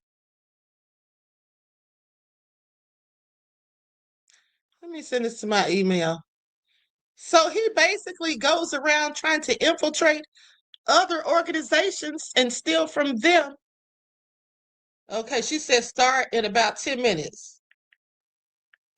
Let me send this to my email. So he basically goes around trying to infiltrate other organizations and steal from them. Okay, she said start in about 10 minutes.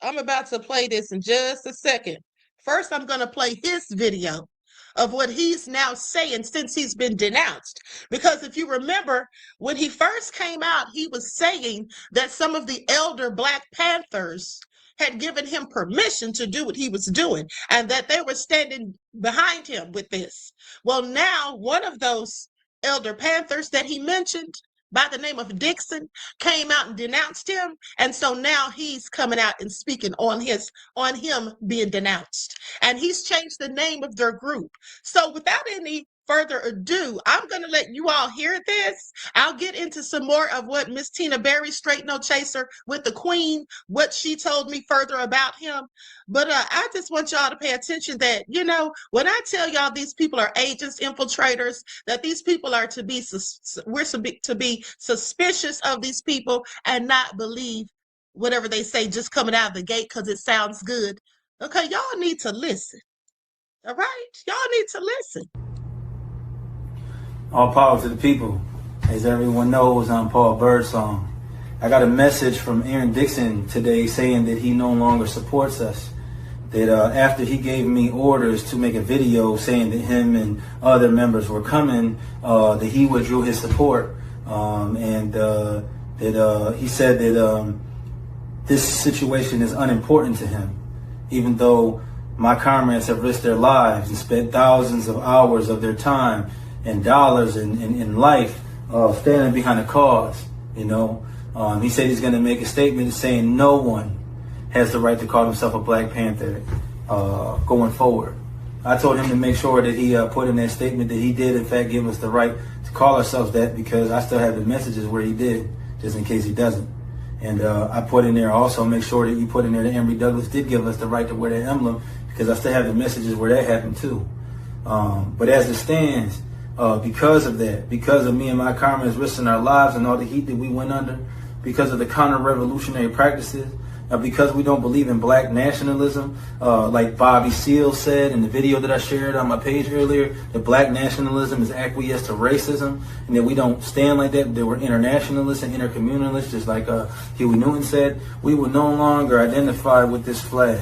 I'm about to play this in just a second. First, I'm going to play his video of what he's now saying since he's been denounced. Because if you remember, when he first came out, he was saying that some of the elder Black Panthers had given him permission to do what he was doing and that they were standing behind him with this. Well, now one of those elder Panthers that he mentioned by the name of Dixon came out and denounced him. And so now he's coming out and speaking on him being denounced. And he's changed the name of their group. So without any further ado, I'm going to let you all hear this. I'll get into some more of what Miss Tina Berry, Straight No Chaser with the Queen, what she told me further about him. But I just want y'all to pay attention that, you know, when I tell y'all these people are agents, infiltrators, that these people are to be, we're to be suspicious of these people and not believe whatever they say just coming out of the gate because it sounds good. Okay, y'all need to listen. All right? Y'all need to listen. All power to the people. As everyone knows, I'm Paul Birdsong. I got a message from Aaron Dixon today saying that he no longer supports us. That after he gave me orders to make a video saying that him and other members were coming, that he withdrew his support. That he said that this situation is unimportant to him, even though my comrades have risked their lives and spent thousands of hours of their time and dollars in life standing behind a cause. You know, he said he's going to make a statement saying no one has the right to call himself a Black Panther going forward. I told him to make sure that he put in that statement that he did in fact give us the right to call ourselves that, because I still have the messages where he did, just in case he doesn't. And I put in there also, make sure that you put in there that Emory Douglas did give us the right to wear that emblem, because I still have the messages where that happened too. But as it stands, because of that, because of me and my comrades risking our lives and all the heat that we went under, because of the counter-revolutionary practices, because we don't believe in Black nationalism, like Bobby Seale said in the video that I shared on my page earlier, that Black nationalism is acquiesce to racism, and that we don't stand like that we're internationalists and intercommunalists, just like Huey Newton said. We will no longer identify with this flag.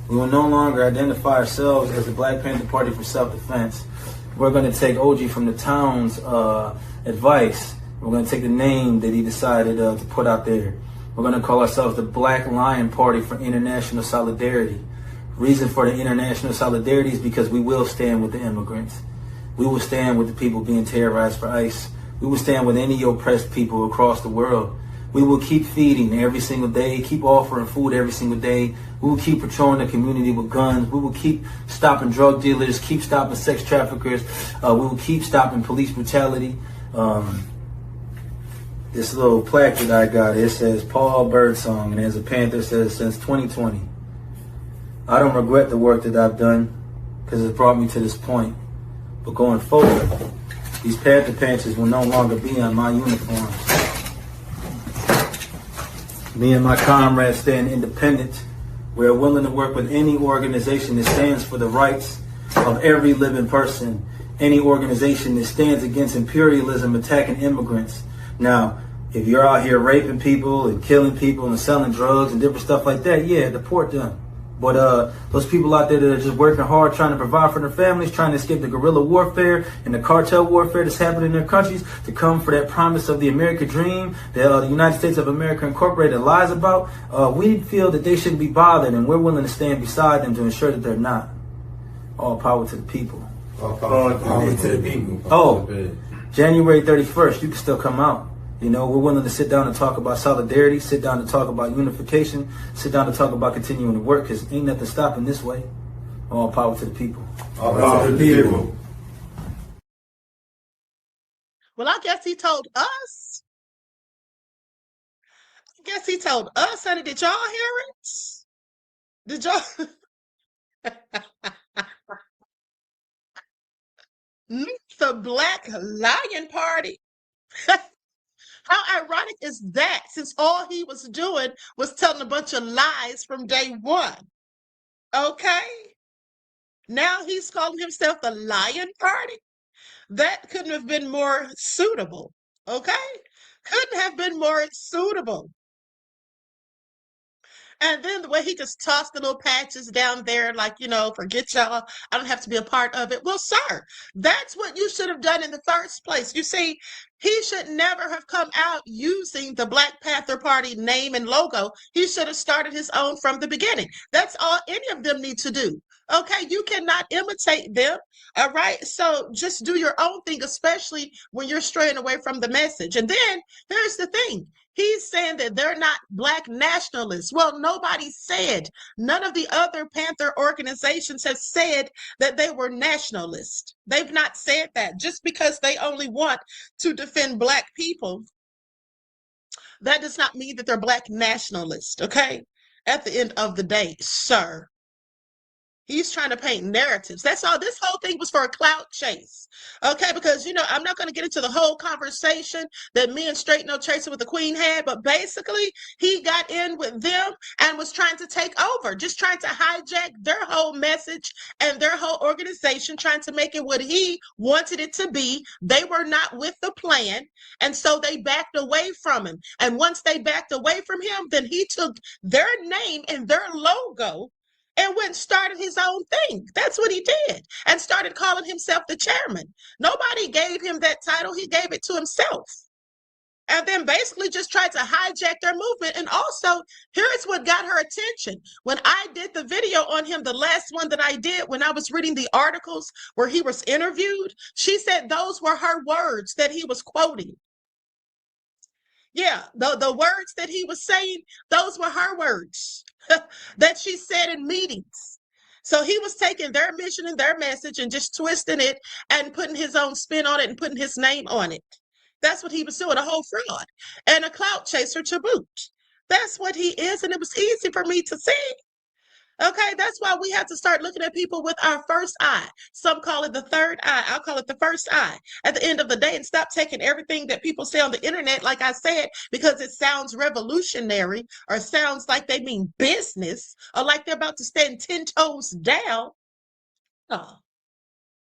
We will no longer identify ourselves as the Black Panther Party for self-defense. We're going to take OG from the town's advice. We're going to take the name that he decided to put out there. We're going to call ourselves the Black Lion Party for International Solidarity. Reason for the international solidarity is because we will stand with the immigrants. We will stand with the people being terrorized for ICE. We will stand with any oppressed people across the world. We will keep feeding every single day, keep offering food every single day. We will keep patrolling the community with guns. We will keep stopping drug dealers, keep stopping sex traffickers. We will keep stopping police brutality. This little plaque that I got, it says Paul Birdsong, and as a Panther, it says since 2020. I don't regret the work that I've done because it brought me to this point. But going forward, these Panther patches will no longer be on my uniform. Me and my comrades stand independent. We are willing to work with any organization that stands for the rights of every living person. Any organization that stands against imperialism, attacking immigrants. Now, if you're out here raping people and killing people and selling drugs and different stuff like that, yeah, deport them. But those people out there that are just working hard, trying to provide for their families, trying to escape the guerrilla warfare and the cartel warfare that's happening in their countries to come for that promise of the American dream that the United States of America Incorporated lies about, we feel that they shouldn't be bothered, and we're willing to stand beside them to ensure that they're not. All power to the people. All power to the people. Oh, January 31st, you can still come out. You know, we're willing to sit down and talk about solidarity, sit down to talk about unification, sit down to talk about continuing to work, because ain't nothing stopping this way. All power to the people. All power to the people. Well, I guess he told us. Honey. Did y'all hear it? Did y'all? The Black Lion Party. How ironic is that, since all he was doing was telling a bunch of lies from day one? Okay? Now he's calling himself the Lion Party? That couldn't have been more suitable. Okay? Couldn't have been more suitable. And then the way he just tossed the little patches down there, like, you know, forget y'all, I don't have to be a part of it. Well, sir, that's what you should have done in the first place. You see, he should never have come out using the Black Panther Party name and logo. He should have started his own from the beginning. That's all any of them need to do. Okay, you cannot imitate them. All right. So just do your own thing, especially when you're straying away from the message. And then here's the thing. He's saying that they're not Black nationalists. Well, nobody said, none of the other Panther organizations have said that they were nationalists. They've not said that. Just because they only want to defend Black people, that does not mean that they're Black nationalists. Okay. At the end of the day, sir. He's trying to paint narratives. That's all. This whole thing was for a clout chase. Okay, because I'm not going to get into the whole conversation that me and Straight No Chaser with the Queen had, but basically he got in with them and was trying to take over, just trying to hijack their whole message and their whole organization, trying to make it what he wanted it to be. They were not with the plan, and so they backed away from him. And once they backed away from him, then he took their name and their logo and went and started his own thing. That's what he did. And started calling himself the chairman. Nobody gave him that title. He gave it to himself. And then basically just tried to hijack their movement. And also, here's what got her attention. When I did the video on him, the last one that I did, when I was reading the articles where he was interviewed, she said those were her words that he was quoting. Yeah, the words that he was saying, those were her words that she said in meetings. So he was taking their mission and their message and just twisting it and putting his own spin on it and putting his name on it. That's what he was doing, a whole fraud and a clout chaser to boot. That's what he is, and it was easy for me to see. Okay, that's why we have to start looking at people with our first eye. Some call it the third eye. I'll call it the first eye at the end of the day, and stop taking everything that people say on the internet, like I said, because it sounds revolutionary or sounds like they mean business or like they're about to stand 10 toes down. Oh.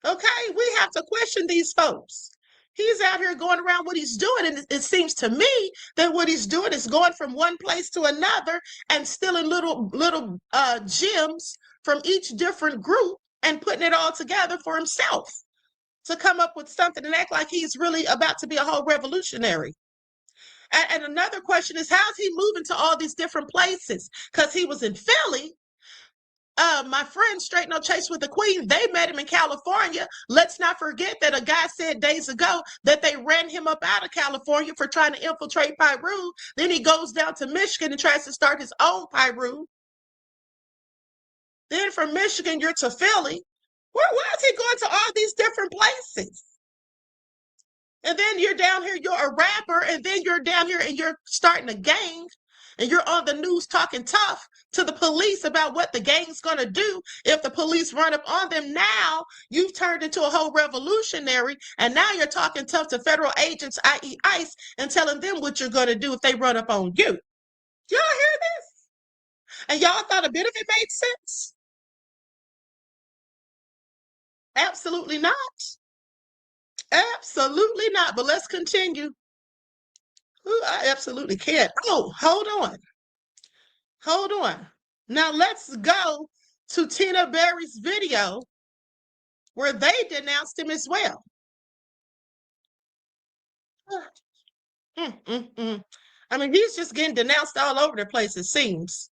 Okay, we have to question these folks. He's out here going around what he's doing, and it seems to me that what he's doing is going from one place to another and stealing little gems from each different group and putting it all together for himself to come up with something and act like he's really about to be a whole revolutionary. And another question is, how's he moving to all these different places? Because he was in Philly. My friend Straight No Chase with the Queen, they met him in California. Let's not forget that a guy said days ago that they ran him up out of California for trying to infiltrate Peru. Then he goes down to Michigan and tries to start his own Peru. Then from Michigan, you're to Philly. Where is he going to all these different places? And then you're down here, you're a rapper, and then you're down here and you're starting a gang. And you're on the news talking tough to the police about what the gang's going to do if the police run up on them. Now you've turned into a whole revolutionary, and now you're talking tough to federal agents, i.e. ICE, and telling them what you're going to do if they run up on you. Y'all hear this? And y'all thought a bit of it made sense? Absolutely not. Absolutely not. But let's continue. Ooh, I absolutely can't. Oh, hold on. Hold on. Now let's go to Tina Berry's video where they denounced him as well. I mean, he's just getting denounced all over the place, it seems.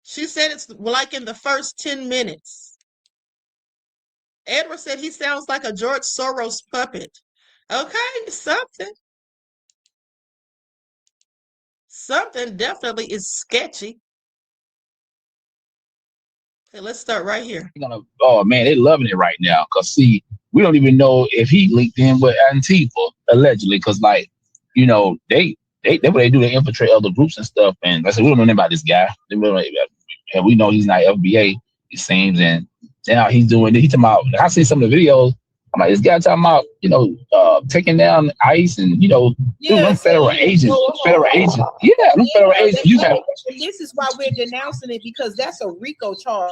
She said it's like in the first 10 minutes. Edward said he sounds like a George Soros puppet. Okay, something. Something definitely is sketchy. Okay, let's start right here. Oh man, they're loving it right now. Cause see, we don't even know if he linked in with Antifa allegedly. Cause like, they what they do, they infiltrate other groups and stuff. And I said, we don't know anything about this guy. And we know he's not FBA, it seems. And now he's doing it. He's talking about, I see some of the videos. I'm like, this guy talking about, taking down ICE and, them federal agents. Federal agents. Yeah, them federal agents. This is why we're denouncing it, because that's a RICO charge.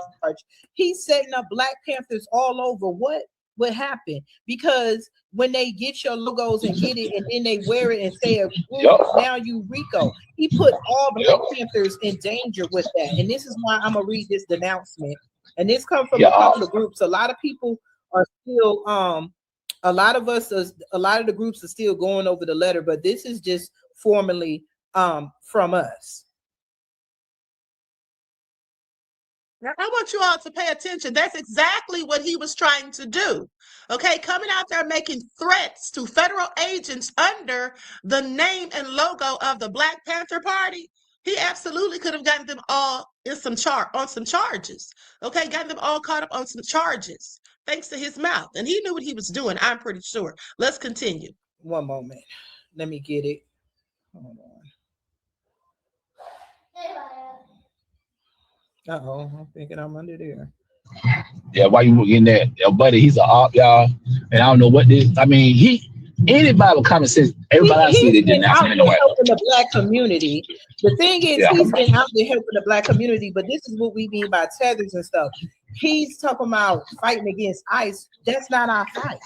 He's setting up Black Panthers all over. What would happen? Because when they get your logos and get it, and then they wear it and say, now you RICO. He put all Black Panthers in danger with that. And this is why I'm going to read this denouncement. And this comes from a couple of groups. A lot of people are still a lot of the groups are still going over the letter, but this is just formally from us. Now, I want you all to pay attention. That's exactly what he was trying to do. Okay, coming out there making threats to federal agents under the name and logo of the Black Panther Party. He absolutely could have gotten them all on some charges. Okay, gotten them all caught up on some charges thanks to his mouth. And he knew what he was doing, I'm pretty sure. Let's continue. One moment. Let me get it. Hold on. Uh-oh, I'm thinking I'm under there. Yeah, why you getting that? Your buddy, he's a op, y'all. And I don't know what this. I mean, anybody with common sense, everybody I see, they denounce him anyway. Helping the Black community. The thing is, he's been out there helping the Black community, but this is what we mean by tethers and stuff. He's talking about fighting against ICE. That's not our fight.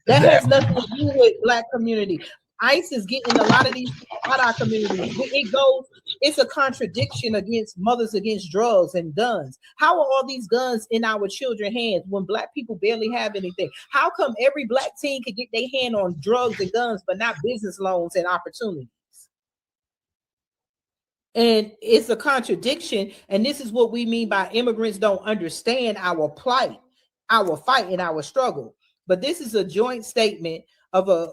That has nothing to do with Black community. ICE is getting a lot of these out our community. It's a contradiction against mothers against drugs and guns. How are all these guns in our children's hands when Black people barely have anything? How come every Black teen could get their hand on drugs and guns, but not business loans and opportunities? And it's a contradiction. And this is what we mean by immigrants don't understand our plight, our fight, and our struggle. But this is a joint statement of the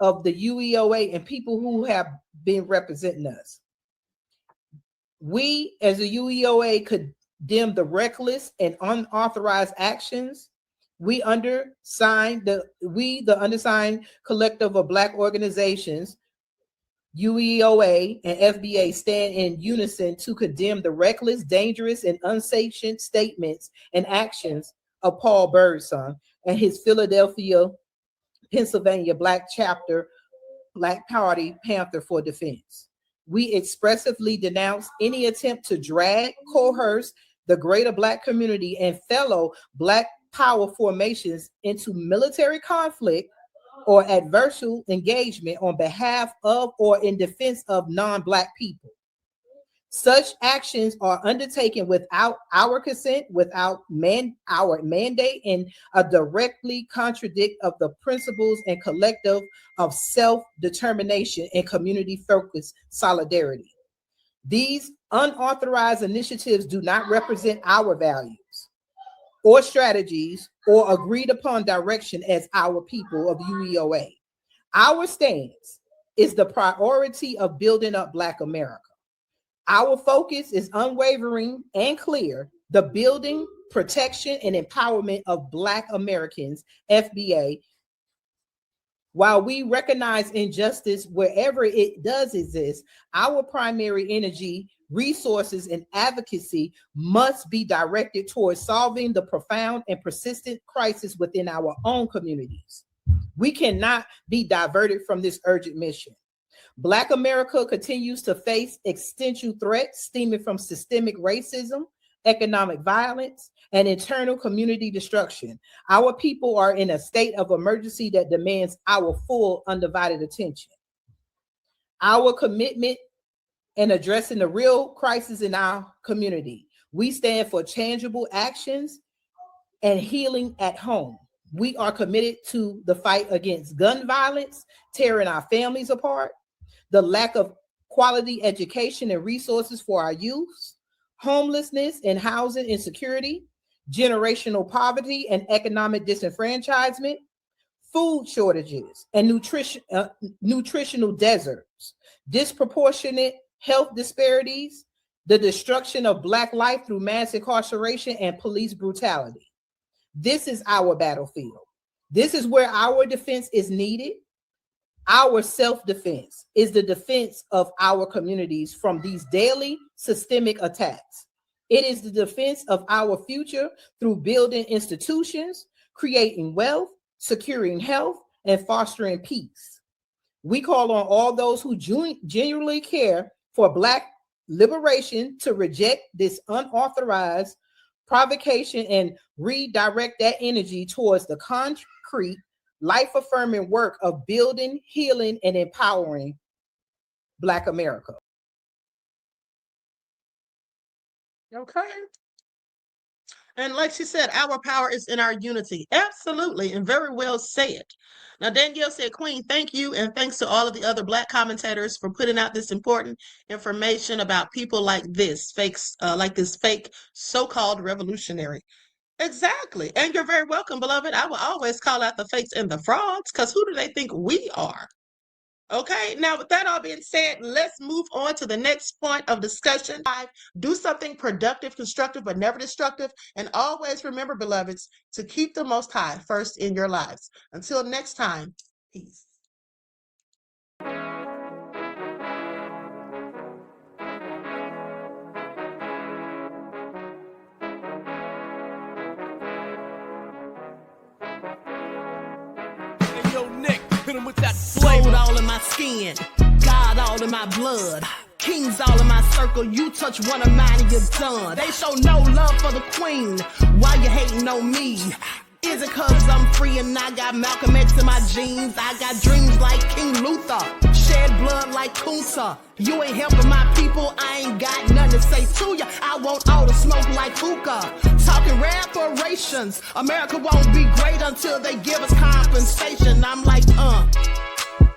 UEOA and people who have been representing us. We, as a UEOA, condemn the reckless and unauthorized actions. The undersigned collective of Black organizations, UEOA and FBA, stand in unison to condemn the reckless, dangerous, and unsentient statements and actions of Paul Birdsong and his Philadelphia, Pennsylvania Black chapter, Black Party Panther for Defense. We expressively denounce any attempt to drag, coerce the greater Black community and fellow Black power formations into military conflict or adversarial engagement on behalf of or in defense of non-Black people. Such actions are undertaken without our consent, without our mandate, and directly contradict of the principles and collective of self-determination and community-focused solidarity. These unauthorized initiatives do not represent our values or strategies or agreed upon direction as our people of UEOA. Our stance is the priority of building up Black America. Our focus is unwavering and clear: the building, protection, and empowerment of Black Americans, FBA. While we recognize injustice wherever it does exist, our primary energy, resources, and advocacy must be directed towards solving the profound and persistent crisis within our own communities. We cannot be diverted from this urgent mission. Black America continues to face existential threats stemming from systemic racism, economic violence, and internal community destruction. Our people are in a state of emergency that demands our full, undivided attention. Our commitment in addressing the real crisis in our community. We stand for tangible actions and healing at home. We are committed to the fight against gun violence, tearing our families apart, the lack of quality education and resources for our youth, homelessness and housing insecurity, generational poverty and economic disenfranchisement, food shortages and nutritional deserts, disproportionate health disparities, the destruction of Black life through mass incarceration and police brutality. This is our battlefield. This is where our defense is needed. Our self-defense is the defense of our communities from these daily systemic attacks. It is the defense of our future through building institutions, creating wealth, securing health, and fostering peace. We call on all those who genuinely care for Black liberation to reject this unauthorized provocation and redirect that energy towards the concrete, life-affirming work of building, healing, and empowering Black America. Okay. And like she said, our power is in our unity. Absolutely, and very well said. Now, Danielle said, Queen, thank you, and thanks to all of the other Black commentators for putting out this important information about people like this, like this fake so-called revolutionary. Exactly, and you're very welcome, beloved. I will always call out the fakes and the frauds, because who do they think we are? Okay, now with that all being said, let's move on to the next point of discussion. 5, do something productive, constructive, but never destructive. And always remember, beloveds, to keep the Most High first in your lives. Until next time, peace. Gold all in my skin, God all in my blood, kings all in my circle. You touch one of mine and you're done. They show no love for the queen. Why you hating on me? Is it cause I'm free and I got Malcolm X in my jeans? I got dreams like King Luther, shed blood like Kunta. You ain't helping my people, I ain't got nothing to say to ya. I want all the smoke like hookah. Talking reparations, America won't be great until they give us compensation. I'm like,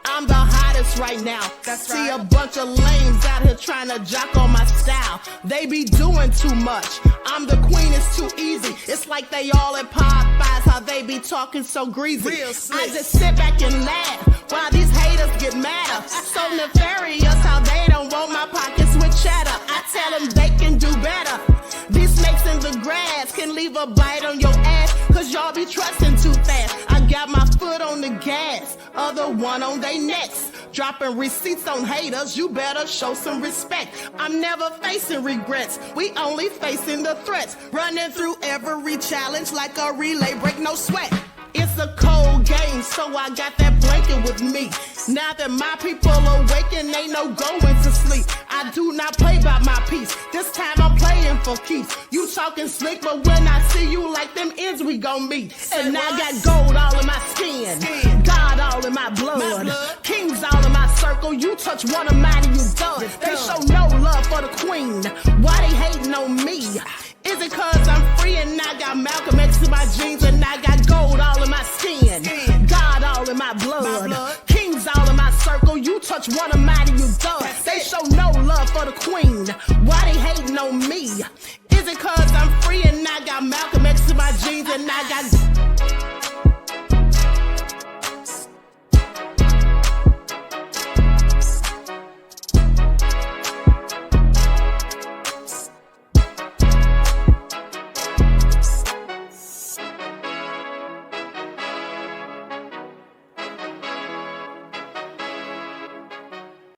I'm the hottest right now. See a bunch of lames out here trying to jock on my style. They be doing too much. I'm the queen, it's too easy. It's like they all at Popeyes, how they be talking so greasy. I just sit back and laugh while these haters get madder. So nefarious how they don't want my pockets with cheddar. I tell them they can do better. These snakes in the grass can leave a bite on your ass, cause y'all be trusting too fast. I got my foot on the gas, other one on they necks. Dropping receipts on haters, you better show some respect. I'm never facing regrets, we only facing the threats. Running through every challenge like a relay, break no sweat. It's a cold game, so I got that blanket with me. Now that my people awaken, ain't no going to sleep. I do not play by my piece, this time I'm playing for keeps. You talking slick, but when I see you like them ends, we gon' meet. And I got gold all in my skin, God all in my blood, kings all in my circle. You touch one of mine and you done. They show no love for the queen. Why they hating on me? Is it cause I'm free and I got Malcolm X in my jeans and I got gold all in my skin, God all in my blood, kings all in my circle. You touch one of mine and you done. They show no love for the queen. Why they